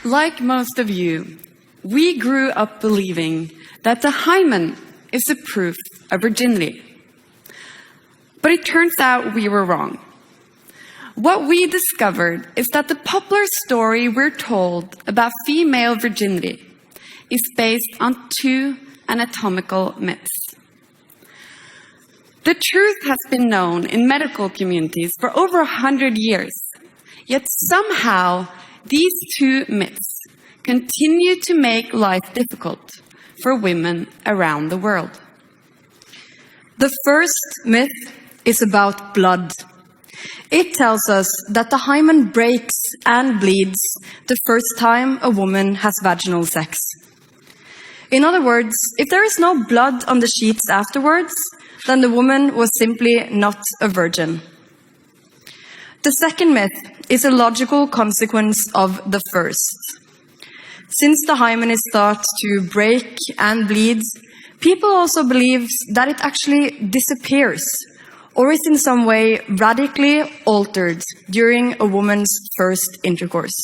Like most of you, we grew up believing that the hymen is a proof of virginity. But it turns out we were wrong. What we discovered is that the popular story we're told about female virginity is based on two anatomical myths. The truth has been known in medical communities for over 100 years, yet somehow these two myths continue to make life difficult for women around the world. The first myth is about blood. It tells us that the hymen breaks and bleeds the first time a woman has vaginal sex. In other words, if there is no blood on the sheets afterwards, then the woman was simply not a virgin. The second myth is a logical consequence of the first. Since the hymen is thought to break and bleed, people also believe that it actually disappears or is in some way radically altered during a woman's first intercourse.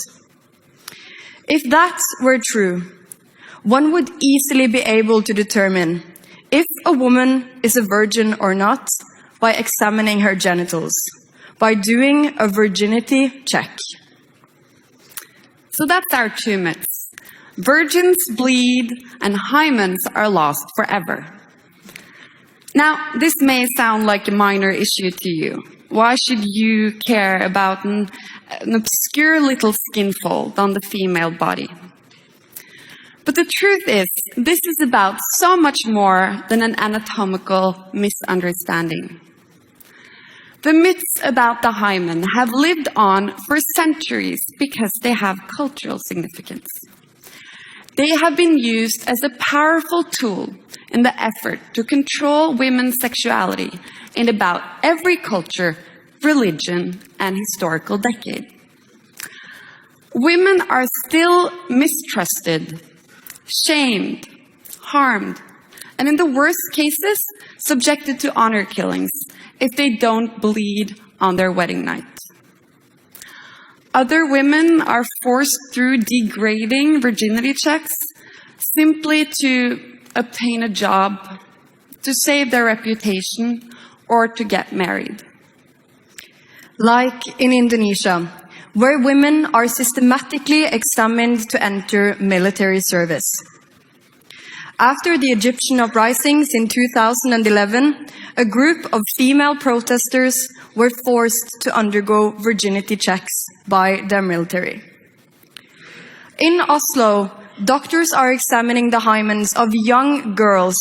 If that were true, one would easily be able to determine if a woman is a virgin or not by examining her genitals, by doing a virginity check. So that's our two myths. Virgins bleed and hymens are lost forever. Now, this may sound like a minor issue to you. Why should you care about an obscure little skin fold on the female body? But the truth is, this is about so much more than an anatomical misunderstanding. The myths about the hymen have lived on for centuries because they have cultural significance. They have been used as a powerful tool in the effort to control women's sexuality in about every culture, religion, and historical decade. Women are still mistrusted, shamed, harmed, and in the worst cases, subjected to honor killings if they don't bleed on their wedding night. Other women are forced through degrading virginity checks simply to obtain a job, to save their reputation, or to get married. Like in Indonesia, where women are systematically examined to enter military service. After the Egyptian uprisings in 2011, a group of female protesters were forced to undergo virginity checks by their military. In Oslo, doctors are examining the hymens of young girls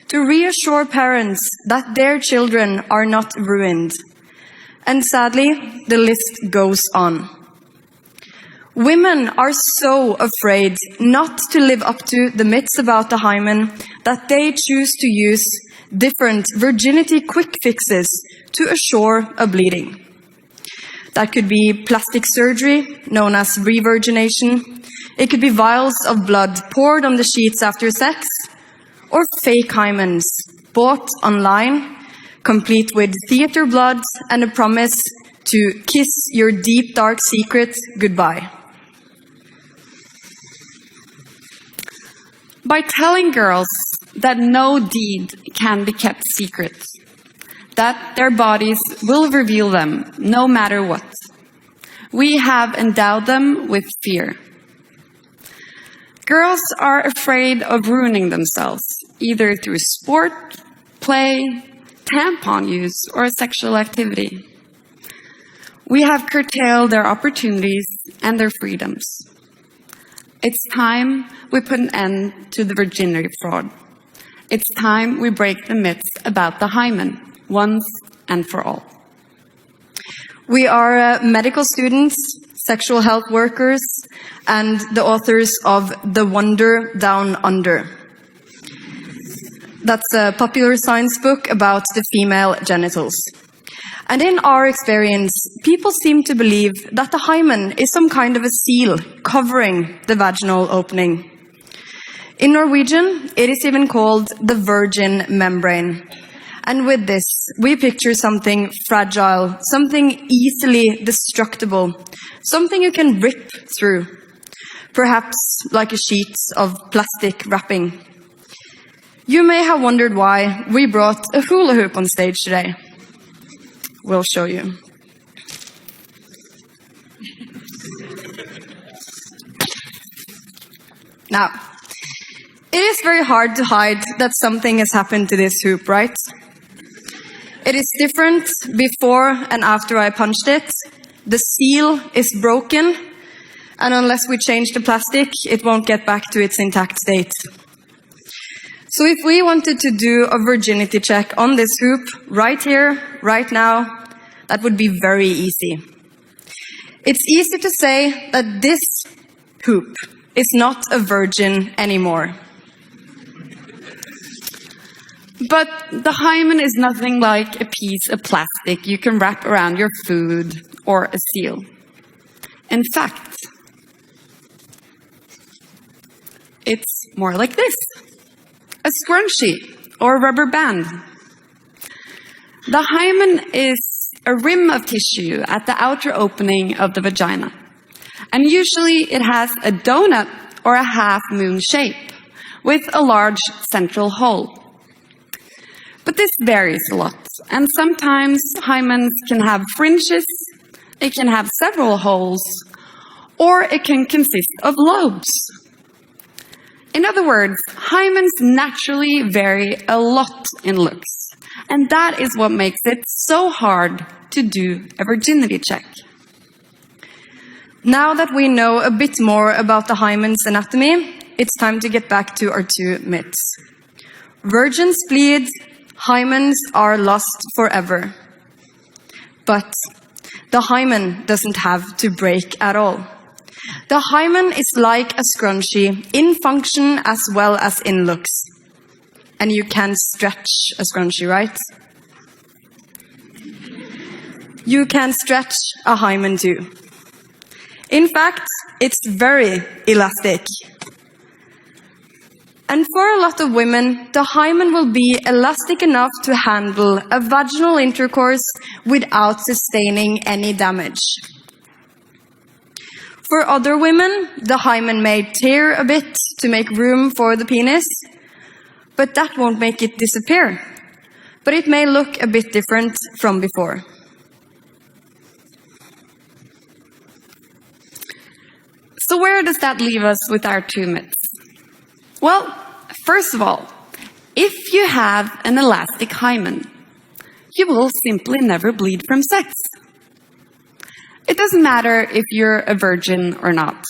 to reassure parents that their children are not ruined. And sadly, the list goes on. Women are so afraid not to live up to the myths about the hymen that they choose to use different virginity quick fixes to assure a bleeding. That could be plastic surgery, known as revirgination. It could be vials of blood poured on the sheets after sex, or fake hymens bought online, complete with theater blood and a promise to kiss your deep, dark secret goodbye. By telling girls that no deed can be kept secret, that their bodies will reveal them no matter what, we have endowed them with fear. Girls are afraid of ruining themselves, either through sport, play, tampon use, or sexual activity. We have curtailed their opportunities and their freedoms. It's time we put an end to the virginity fraud. It's time we break the myths about the hymen, once and for all. We are medical students, sexual health workers, and the authors of The Wonder Down Under. That's a popular science book about the female genitals. And in our experience, people seem to believe that the hymen is some kind of a seal covering the vaginal opening. In Norwegian, it is even called the virgin membrane. And with this, we picture something fragile, something easily destructible, something you can rip through. perhaps like a sheet of plastic wrapping. You may have wondered why we brought a hula hoop on stage today. We'll show you. Now, it is very hard to hide that something has happened to this hoop, right? It is different before and after I punched it. The seal is broken, and unless we change the plastic, it won't get back to its intact state. So if we wanted to do a virginity check on this hoop right here, right now, that would be very easy. It's easy to say that this hoop is not a virgin anymore. But the hymen is nothing like a piece of plastic you can wrap around your food or a seal. In fact, it's more like this: a scrunchie or a rubber band. The hymen is a rim of tissue at the outer opening of the vagina. And usually it has a donut or a half-moon shape with a large central hole. But this varies a lot, and sometimes hymens can have fringes, it can have several holes, or it can consist of lobes. In other words, hymens naturally vary a lot in looks, and that is what makes it so hard to do a virginity check. Now that we know a bit more about the hymen's anatomy, it's time to get back to our two myths. Virgins bleed, hymens are lost forever. But the hymen doesn't have to break at all. The hymen is like a scrunchie in function as well as in looks. And you can stretch a scrunchie, right? You can stretch a hymen too. In fact, it's very elastic. And for a lot of women, the hymen will be elastic enough to handle a vaginal intercourse without sustaining any damage. For other women, the hymen may tear a bit to make room for the penis, but that won't make it disappear. But it may look a bit different from before. So where does that leave us with our two myths? Well, first of all, if you have an elastic hymen, you will simply never bleed from sex. It doesn't matter if you're a virgin or not.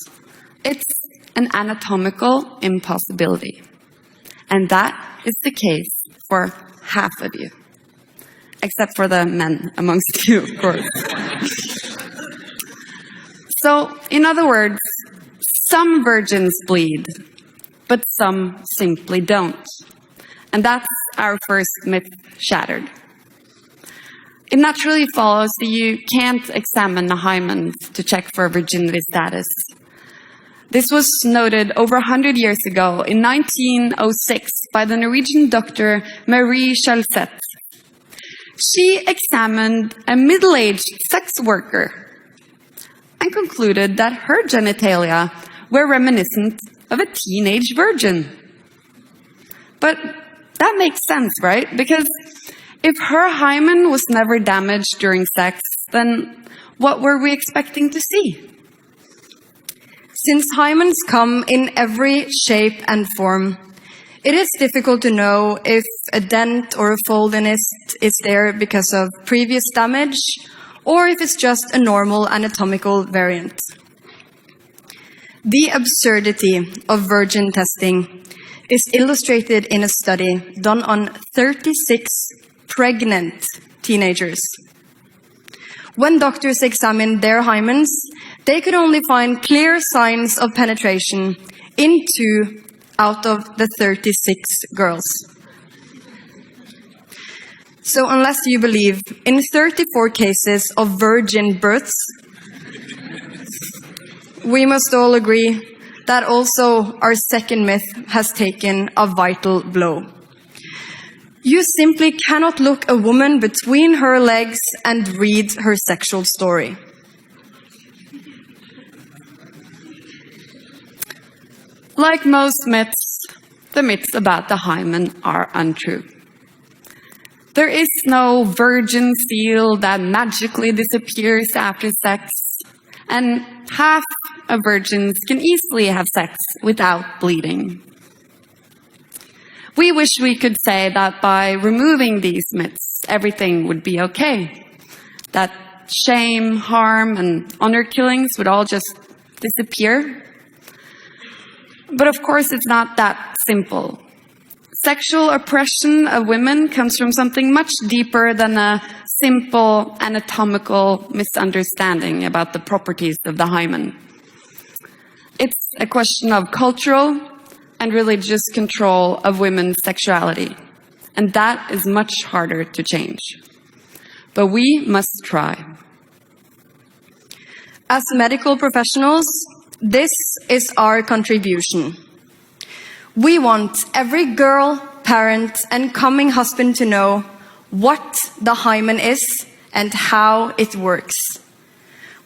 It's an anatomical impossibility. And that is the case for half of you. Except for the men amongst you, of course. So, in other words, some virgins bleed, but some simply don't. And that's our first myth shattered. It naturally follows that you can't examine the hymen to check for virginity status. This was noted over 100 years ago, in 1906, by the Norwegian doctor Marie Schelseth. She examined a middle-aged sex worker and concluded that her genitalia were reminiscent of a teenage virgin. But that makes sense, right? Because if her hymen was never damaged during sex, then what were we expecting to see? Since hymens come in every shape and form, it is difficult to know if a dent or a fold in it is there because of previous damage, or if it's just a normal anatomical variant. The absurdity of virgin testing is illustrated in a study done on 36 pregnant teenagers. When doctors examined their hymens, they could only find clear signs of penetration in 2 out of the 36 girls. So unless you believe in 34 cases of virgin births, we must all agree that also our second myth has taken a vital blow. You simply cannot look a woman between her legs and read her sexual story. Like most myths, the myths about the hymen are untrue. There is no virgin seal that magically disappears after sex, and half of virgins can easily have sex without bleeding. We wish we could say that by removing these myths, everything would be okay. That shame, harm, and honor killings would all just disappear. But of course, it's not that simple. Sexual oppression of women comes from something much deeper than a simple anatomical misunderstanding about the properties of the hymen. It's a question of cultural and religious control of women's sexuality, and that is much harder to change. But we must try. As medical professionals, this is our contribution. We want every girl, parent, and coming husband to know what the hymen is and how it works.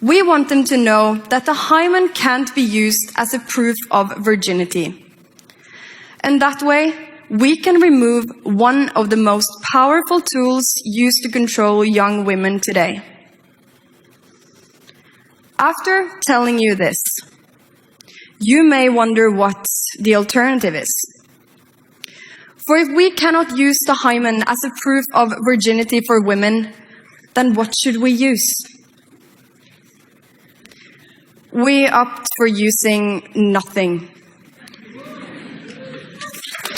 We want them to know that the hymen can't be used as a proof of virginity. And that way, we can remove one of the most powerful tools used to control young women today. After telling you this, you may wonder what the alternative is. For if we cannot use the hymen as a proof of virginity for women, then what should we use? We opt for using nothing.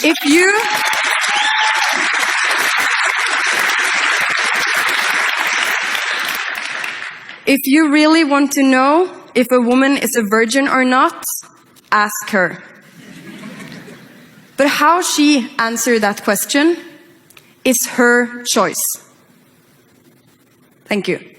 If you really want to know if a woman is a virgin or not, ask her. But how she answers that question is her choice. Thank you.